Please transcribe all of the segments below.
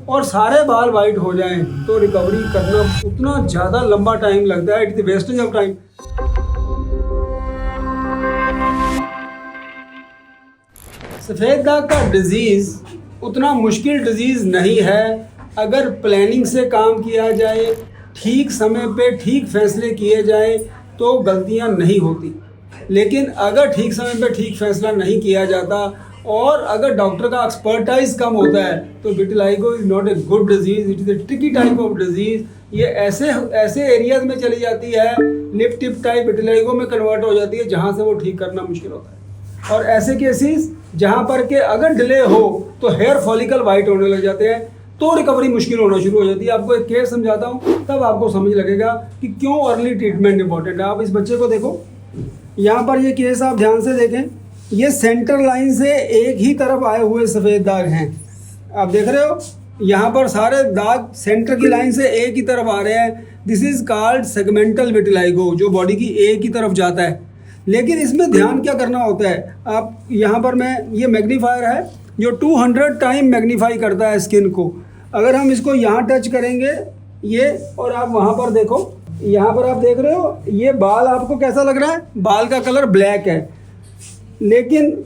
और सारे बाल वाइट हो जाएं तो रिकवरी करना उतना ज़्यादा लंबा टाइम लगता है। It's the wastage of time. सफ़ेद दाग का डिज़ीज़ उतना मुश्किल डिज़ीज़ नहीं है अगर प्लानिंग से काम किया जाए, ठीक समय पे ठीक फैसले किए जाएं तो गलतियां नहीं होती। लेकिन अगर ठीक समय पे ठीक फैसला नहीं किया जाता और अगर डॉक्टर का एक्सपर्टाइज कम होता है तो vitiligo is not a good disease, it is a tricky type of disease. ये ऐसे एरियाज में चली जाती है, लिप टिप टाइप विटिलिगो में कन्वर्ट हो जाती है जहाँ से वो ठीक करना मुश्किल होता है। और ऐसे केसेस जहाँ पर के अगर डिले हो तो हेयर फॉलिकल वाइट होने लग जाते हैं तो रिकवरी मुश्किल होना शुरू हो जाती है। आपको एक केस समझाता हूँ तब आपको समझ लगेगा कि क्यों अर्ली ट्रीटमेंट इंपॉर्टेंट है। आप इस बच्चे को देखो, यहाँ पर ये केस आप ध्यान से देखें, ये सेंटर लाइन से एक ही तरफ आए हुए सफ़ेद दाग हैं। आप देख रहे हो यहाँ पर सारे दाग सेंटर की लाइन से एक ही तरफ आ रहे हैं। This is called segmental vitiligo, जो बॉडी की एक ही तरफ जाता है। लेकिन इसमें ध्यान क्या करना होता है, आप यहाँ पर ये मैग्नीफायर है जो 200 टाइम मैग्नीफाई करता है स्किन को। अगर हम इसको यहाँ टच करेंगे ये, और आप वहाँ पर देखो, यहाँ पर आप देख रहे हो ये बाल आपको कैसा लग रहा है, बाल का कलर ब्लैक है। लेकिन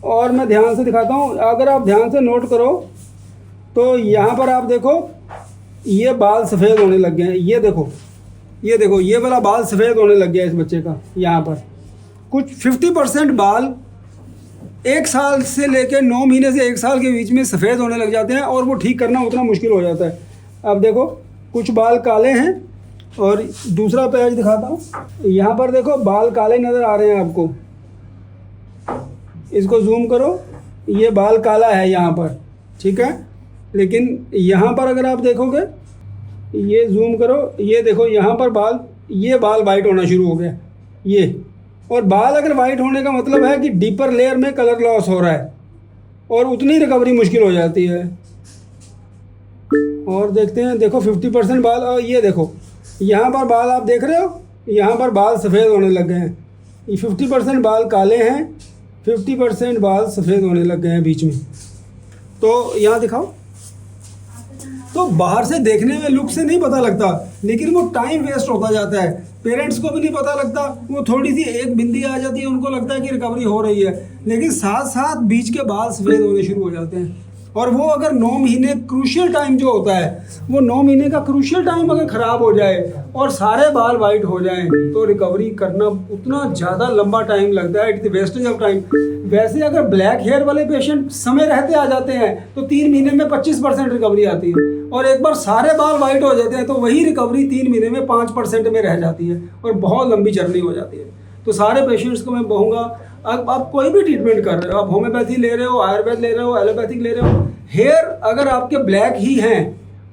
और मैं ध्यान से दिखाता हूँ, अगर आप ध्यान से नोट करो तो यहाँ पर आप देखो ये बाल सफ़ेद होने लग गए हैं। ये देखो ये वाला बाल सफ़ेद होने लग गया है इस बच्चे का। यहाँ पर कुछ 50% बाल 1 साल से लेकर 9 महीने से 1 साल के बीच में सफ़ेद होने लग जाते हैं और वो ठीक करना उतना मुश्किल हो जाता है। अब देखो कुछ बाल काले हैं, और दूसरा पैच दिखाता हूँ। यहाँ पर देखो बाल काले नज़र आ रहे हैं आपको, इसको जूम करो, ये बाल काला है यहाँ पर, ठीक है। लेकिन यहाँ पर अगर आप देखोगे, ये जूम करो, ये देखो यहाँ पर ये बाल वाइट होना शुरू हो गया ये। और बाल अगर वाइट होने का मतलब है कि डीपर लेयर में कलर लॉस हो रहा है और उतनी रिकवरी मुश्किल हो जाती है। और देखते हैं, देखो 50% बाल, और ये देखो यहाँ पर बाल आप देख रहे हो, यहाँ पर बाल सफ़ेद होने लग गए हैं। ये 50% बाल काले हैं, 50% बाल सफ़ेद होने लग गए हैं बीच में। तो यहाँ दिखाओ, तो बाहर से देखने में लुक से नहीं पता लगता, लेकिन वो टाइम वेस्ट होता जाता है। पेरेंट्स को भी नहीं पता लगता, वो थोड़ी सी एक बिंदी आ जाती है, उनको लगता है कि रिकवरी हो रही है, लेकिन साथ साथ बीच के बाल सफ़ेद होने शुरू हो जाते हैं। और वो अगर 9 महीने क्रूशियल टाइम जो होता है, वो 9 महीने का क्रूशियल टाइम अगर ख़राब हो जाए और सारे बाल वाइट हो जाएं तो रिकवरी करना उतना ज़्यादा लंबा टाइम लगता है। It's the wastage of time. वैसे अगर ब्लैक हेयर वाले पेशेंट समय रहते आ जाते हैं तो 3 महीने में 25% रिकवरी आती है, और एक बार सारे बाल वाइट हो जाते हैं तो वही रिकवरी 3 महीने में 5% में रह जाती है और बहुत लंबी जर्नी हो जाती है। तो सारे पेशेंट्स को मैं कहूँगा, अब आप कोई भी ट्रीटमेंट कर रहे हो, आप होम्योपैथी ले रहे हो, आयुर्वेद ले रहे हो, एलोपैथिक ले रहे हो, हेयर अगर आपके ब्लैक ही हैं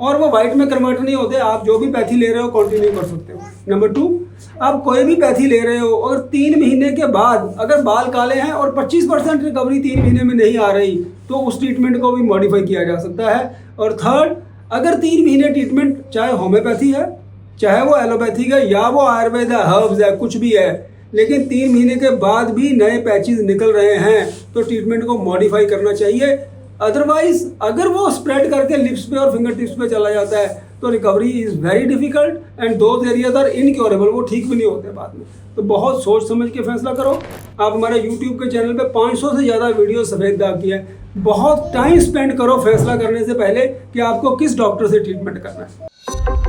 और वो वाइट में कन्वर्ट नहीं होते, आप जो भी पैथी ले रहे हो कंटिन्यू कर सकते हो। नंबर 2, आप कोई भी पैथी ले रहे हो और 3 महीने के बाद अगर बाल काले हैं और 25% रिकवरी 3 महीने में नहीं आ रही तो उस ट्रीटमेंट को भी मॉडिफाई किया जा सकता है। और थर्ड, अगर 3 महीने ट्रीटमेंट चाहे होम्योपैथी है, चाहे वो एलोपैथिक है, या वो आयुर्वेद है, हर्ब्स है, कुछ भी है, लेकिन 3 महीने के बाद भी नए पैचेस निकल रहे हैं तो ट्रीटमेंट को मॉडिफाई करना चाहिए। अदरवाइज अगर वो स्प्रेड करके लिप्स पे और फिंगर टिप्स पे चला जाता है तो recovery is very difficult and those areas are incurable, वो ठीक भी नहीं होते बाद में। तो बहुत सोच समझ के फैसला करो। आप हमारे यूट्यूब के चैनल पे 500 से ज़्यादा वीडियो सफ़ेद दाग की है। बहुत टाइम स्पेंड करो फैसला करने से पहले कि आपको किस डॉक्टर से ट्रीटमेंट करना है।